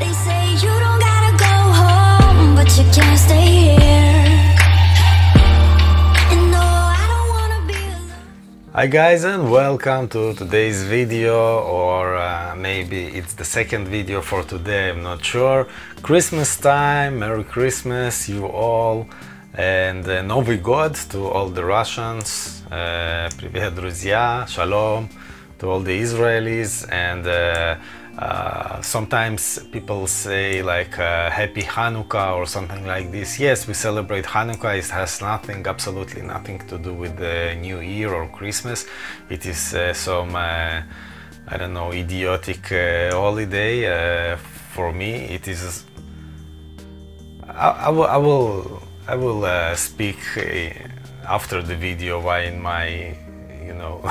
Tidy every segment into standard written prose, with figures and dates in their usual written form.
They say you don't gotta go home, but you can't stay here. And no, I don't wanna be alone. Hi guys, and welcome to today's video, or maybe it's the second video for today, I'm not sure. Christmas time, Merry Christmas you all, and Новый год to all the Russians. Привет, друзья, Shalom to all the Israelis, and sometimes people say like Happy Hanukkah or something like this. Yes, we celebrate Hanukkah. It has nothing, absolutely nothing to do with the New Year or Christmas. It is some I don't know, idiotic holiday. For me it is. I will speak after the video why in my, you know,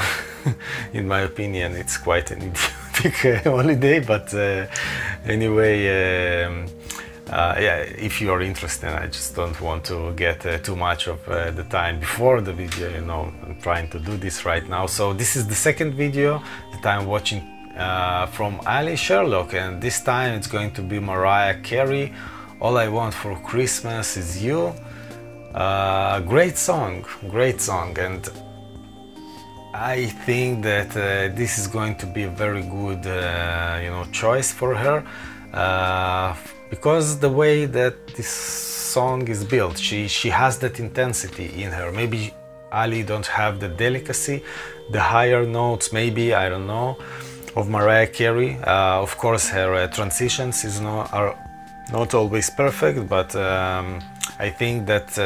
in my opinion it's quite an idiotic holiday, but anyway, yeah, if you are interested, I just don't want to get too much of the time before the video, you know. I'm trying to do this right now. So this is the second video that I'm watching from Allie Sherlock, and this time it's going to be Mariah Carey, All I Want for Christmas Is You. Great song, and I think that this is going to be a very good, you know, choice for her, because the way that this song is built, she has that intensity in her. Maybe Ali don't have the delicacy, the higher notes, maybe, I don't know, of Mariah Carey. Of course, her transitions are not always perfect, but I think that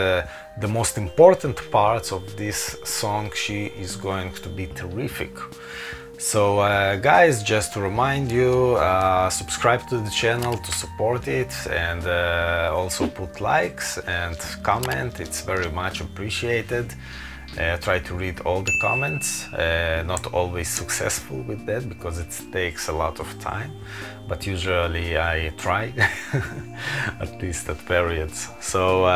the most important parts of this song, she is going to be terrific. So guys, just to remind you, subscribe to the channel to support it, and also put likes and comment, it's very much appreciated. Try to read all the comments, not always successful with that because it takes a lot of time, but usually I try, at least at periods. So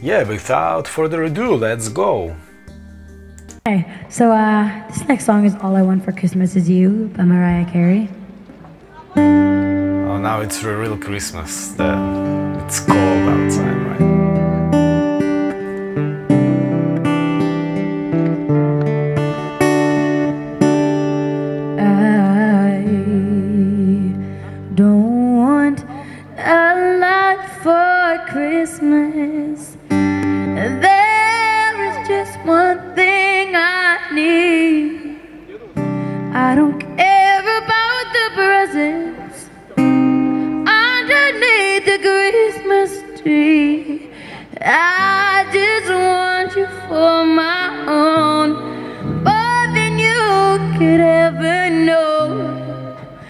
yeah, without further ado, let's go. Okay, so this next song is All I Want for Christmas Is You by Mariah Carey. Oh, now it's real Christmas. It's cold outside, right? Christmas, there is just one thing I need. I don't care about the presents underneath the Christmas tree. I just want you for my own, more than you could ever know.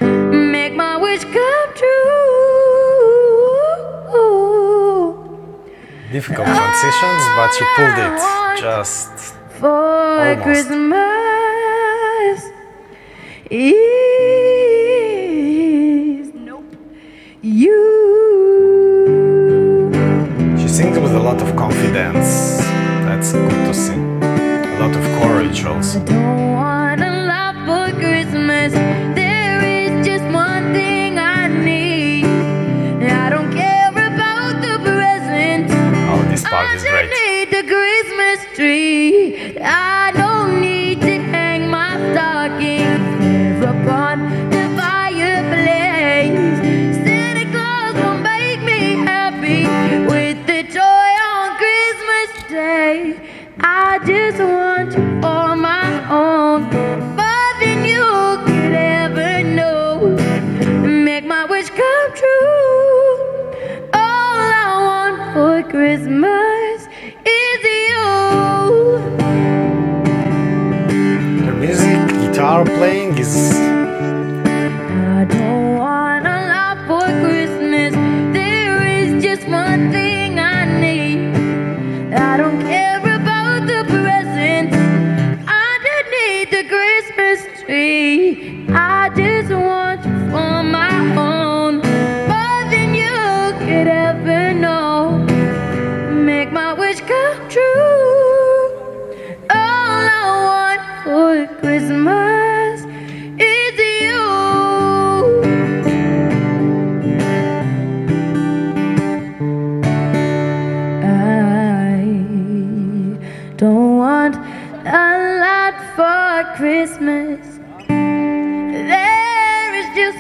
Make my wish come true. Difficult transitions, but you pulled it just for almost. Christmas is you. She sings with a lot of confidence. That's good to see. A lot of courage also. I don't want a lot for Christmas. There is just one thing I need. I don't care. This part is great. I don't need the Christmas tree. I don't need to hang my stocking there upon the fireplace. Santa Claus will make me happy with the joy on Christmas Day. I just want you for my own, more than you could ever know. Make my wish come true. All I want for Christmas is you. The music, guitar playing is... I don't want a lot for Christmas. There is just one thing I need. I don't care about the presents underneath the Christmas tree. I just want you for my own, more than you could ever know. Make my wish come true. All I want for Christmas is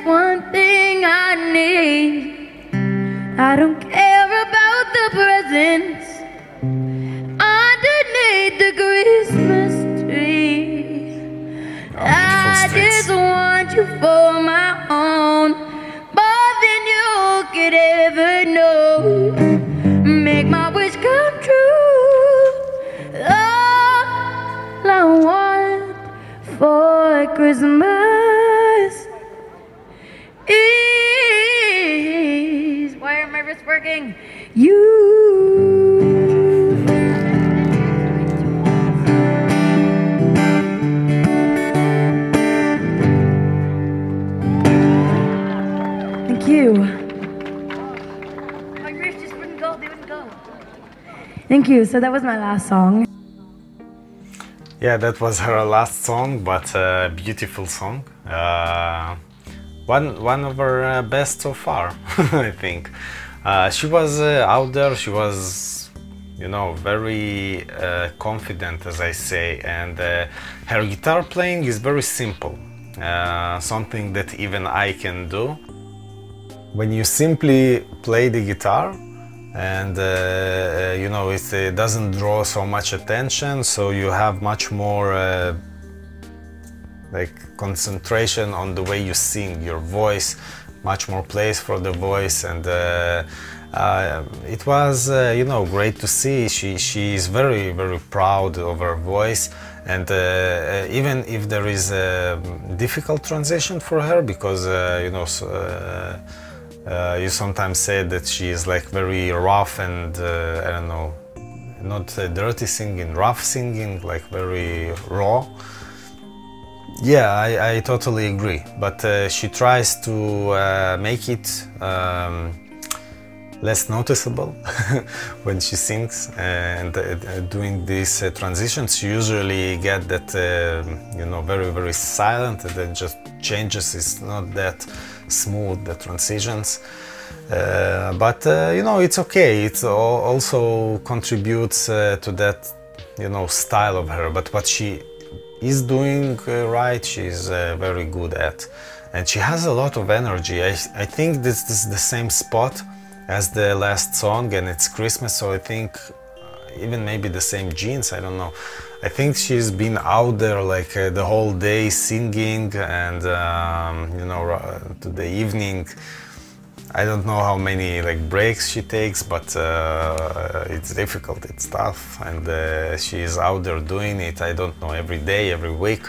one thing I need. I don't care about the presents underneath the Christmas tree. I just want you for my own, more than you could ever know. Make my wish come true. All I want for Christmas is, why are my wrists working? You. Thank you. My wrists just wouldn't go, they wouldn't go. Thank you. So that was my last song. Yeah, that was her last song, but a beautiful song. One of her best so far, I think. She was out there, she was, you know, very confident, as I say, and her guitar playing is very simple, something that even I can do. When you simply play the guitar, and you know, it doesn't draw so much attention, so you have much more like concentration on the way you sing, your voice, much more place for the voice, and it was you know, great to see. She is very proud of her voice, and even if there is a difficult transition for her, because you know, you sometimes say that she is like very rough and I don't know, not dirty singing, rough singing, like very raw. Yeah, I totally agree, but she tries to make it less noticeable when she sings, and doing these transitions, you usually get that you know, very silent, and then just changes. It's not that smooth, the transitions, but you know, it's okay. It also contributes to that, you know, style of her. But what she is doing right, she's very good at, and she has a lot of energy. I think this is the same spot as the last song, and it's Christmas, so I think even maybe the same jeans, I don't know. I think she's been out there like the whole day singing, and you know, to the evening. I don't know how many like breaks she takes, but it's difficult, it's tough, and she is out there doing it. I don't know, every day, every week.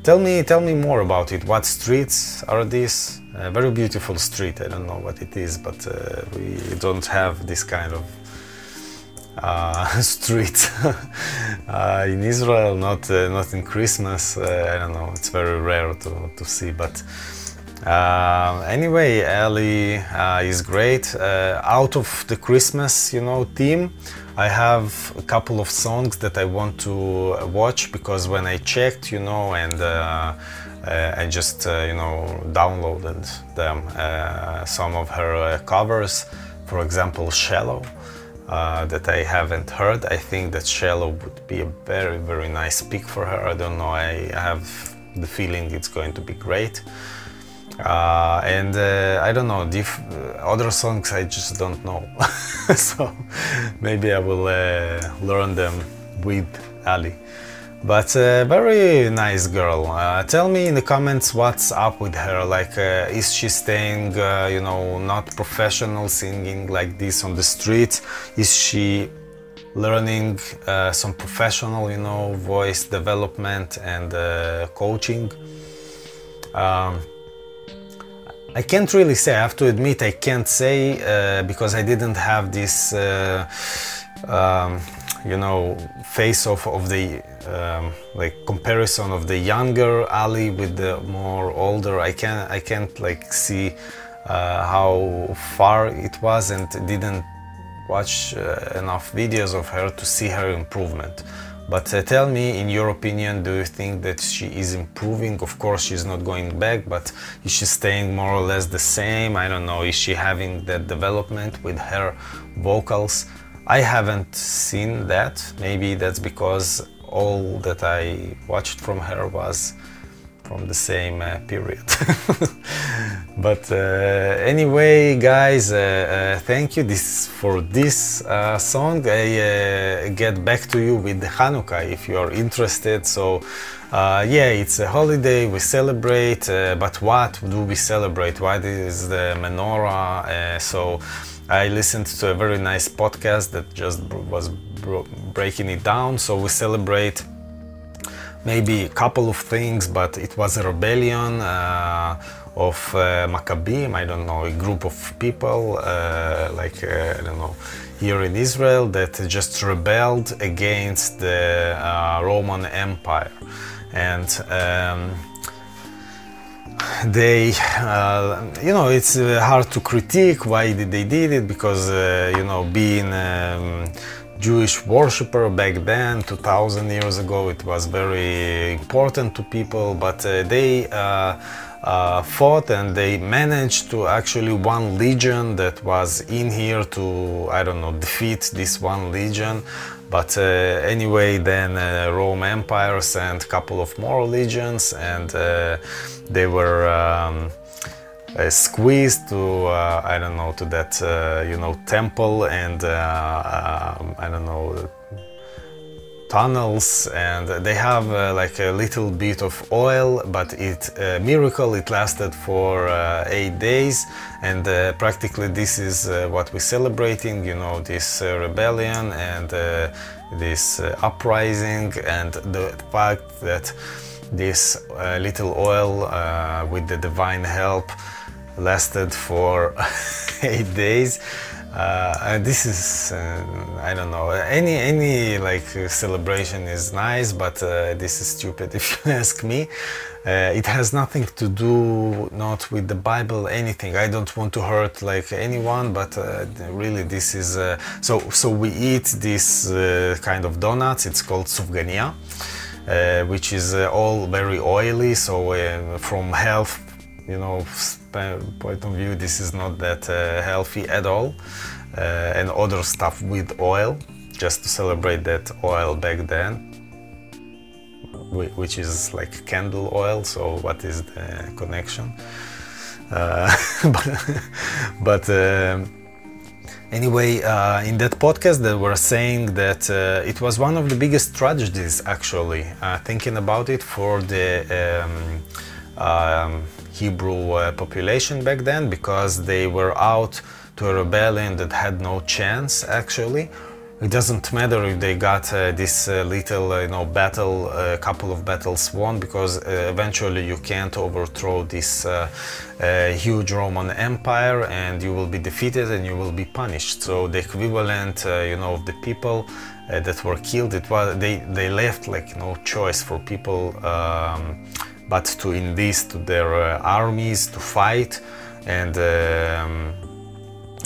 Tell me more about it. What streets are these? A very beautiful street. I don't know what it is, but we don't have this kind of street in Israel. Not in Christmas. I don't know. It's very rare to see. But anyway, Allie is great. Out of the Christmas, you know, theme, I have a couple of songs that I want to watch, because when I checked, you know, and I just you know, downloaded them, some of her covers, for example, Shallow, that I haven't heard. I think that Shallow would be a very nice pick for her. I don't know, I have the feeling it's going to be great. And I don't know, other songs I just don't know, so maybe I will learn them with Allie. But very nice girl. Tell me in the comments what's up with her. Like, is she staying, you know, not professional singing like this on the street? Is she learning some professional, you know, voice development and coaching? I can't really say. I have to admit, I can't say because I didn't have this, you know, face of the like comparison of the younger Allie with the more older. I can't like see how far it was, and didn't watch enough videos of her to see her improvement. But tell me, in your opinion, do you think that she is improving? Of course, she's not going back, but is she staying more or less the same? I don't know, is she having that development with her vocals? I haven't seen that. Maybe that's because all that I watched from her was from the same period. But anyway, guys, thank you for this song. I get back to you with the Hanukkah if you are interested. So yeah, it's a holiday, we celebrate, but what do we celebrate? What is the menorah? So I listened to a very nice podcast that just was breaking it down. So we celebrate maybe a couple of things, but it was a rebellion of Maccabim, I don't know, a group of people, like, I don't know, here in Israel that just rebelled against the Roman Empire. And they, you know, it's hard to critique why they did it, because, you know, being Jewish worshipper back then, 2000 years ago, it was very important to people, but they fought and they managed to actually one legion that was in here to, I don't know, defeat this one legion. But anyway, then Rome Empire sent a couple of more legions, and they were squeezed to, I don't know, to that, you know, temple and, I don't know, tunnels, and they have like a little bit of oil, but it miracle, it lasted for 8 days, and practically this is what we're celebrating, you know, this rebellion and this uprising, and the fact that this little oil with the divine help lasted for 8 days. And this is, I don't know, any like celebration is nice, but this is stupid if you ask me. It has nothing to do not with the Bible, anything. I don't want to hurt like anyone, but really this is so we eat this kind of donuts. It's called sufgania, which is all very oily. So from health, you know, point of view, this is not that healthy at all. And other stuff with oil, just to celebrate that oil back then, which is like candle oil. So what is the connection? But anyway, in that podcast they were saying that it was one of the biggest tragedies, actually, thinking about it, for the Hebrew population back then, because they were out to a rebellion that had no chance, actually. It doesn't matter if they got this little, you know, battle, couple of battles won, because eventually you can't overthrow this huge Roman Empire, and you will be defeated and you will be punished. So the equivalent, you know, of the people that were killed, it was they left like no choice for people but to enlist to their armies to fight. And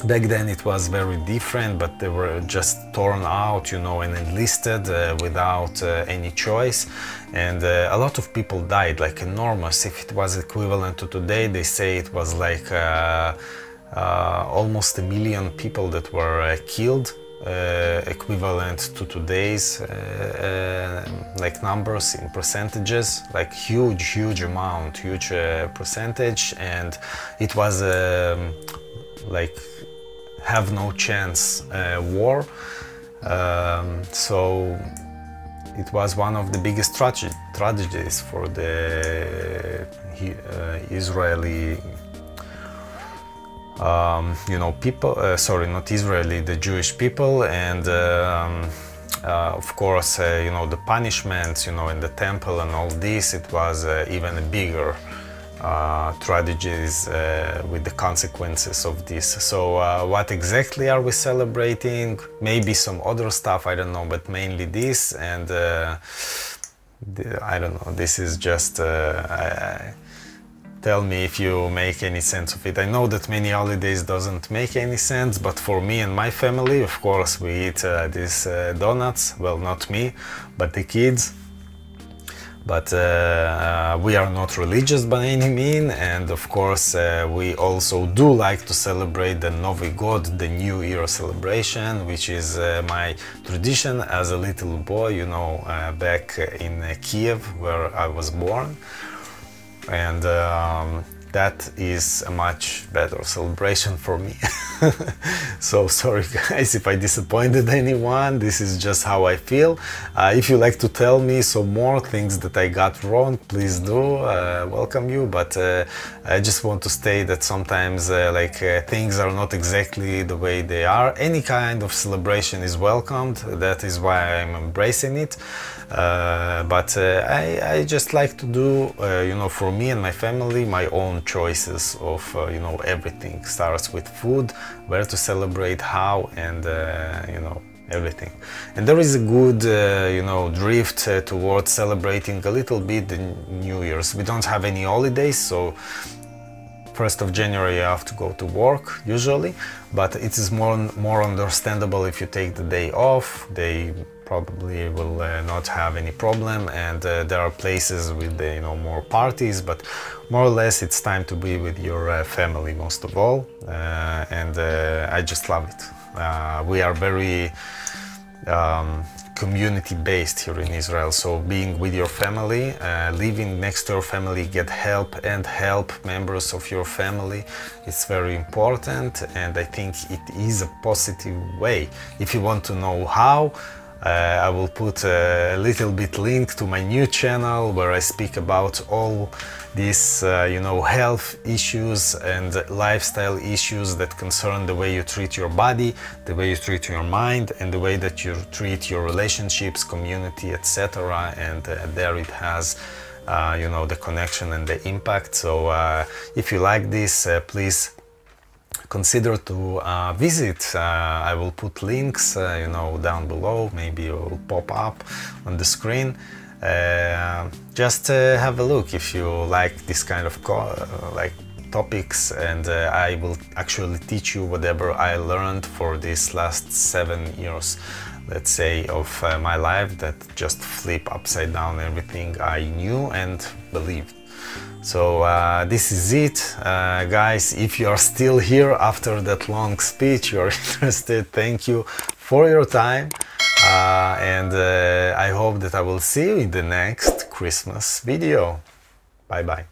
back then it was very different, but they were just torn out, you know, and enlisted without any choice. And a lot of people died, like enormous. If it was equivalent to today, they say it was like almost 1 million people that were killed, equivalent to today's like numbers in percentages, like huge amount, huge percentage. And it was like have no chance war. So it was one of the biggest tragedies for the Israeli you know, people, sorry, not Israeli, the Jewish people. And of course, you know, the punishments, you know, in the temple and all this, it was even a bigger tragedies with the consequences of this. So what exactly are we celebrating? Maybe some other stuff, I don't know, but mainly this. And I don't know, this is just tell me if you make any sense of it. I know that many holidays doesn't make any sense, but for me and my family, of course, we eat these donuts. Well, not me, but the kids. But we are not religious by any means, and of course we also do like to celebrate the Novi God, the New Year celebration, which is my tradition as a little boy, you know, back in Kiev, where I was born. and that is a much better celebration for me. So sorry guys if I disappointed anyone, this is just how I feel. If you like to tell me some more things that I got wrong, please do, welcome you, but I just want to state that sometimes things are not exactly the way they are. Any kind of celebration is welcomed, that is why I'm embracing it. I just like to do, you know, for me and my family, my own choices of, you know, everything. Starts with food, where to celebrate, how, and, you know, everything. And there is a good, you know, drift towards celebrating a little bit the New Year's. We don't have any holidays, so 1st of January you have to go to work usually, but it is more understandable if you take the day off. They probably will not have any problem, and there are places with you know, more parties, but more or less it's time to be with your family most of all, and I just love it. We are very community-based here in Israel, so being with your family, living next to your family, get help and help members of your family, it's very important, and I think it is a positive way. If you want to know how, I will put a little bit link to my new channel where I speak about all these you know, health issues and lifestyle issues that concern the way you treat your body, the way you treat your mind, and the way that you treat your relationships, community, etc. And there it has you know, the connection and the impact. So if you like this, please consider to visit. I will put links you know, down below, maybe it will pop up on the screen. Just have a look if you like this kind of topics, and I will actually teach you whatever I learned for these last 7 years, let's say, of my life, that just flip upside down everything I knew and believed. So this is it, guys. If you are still here after that long speech, you are interested, thank you for your time, and I hope that I will see you in the next Christmas video. Bye bye.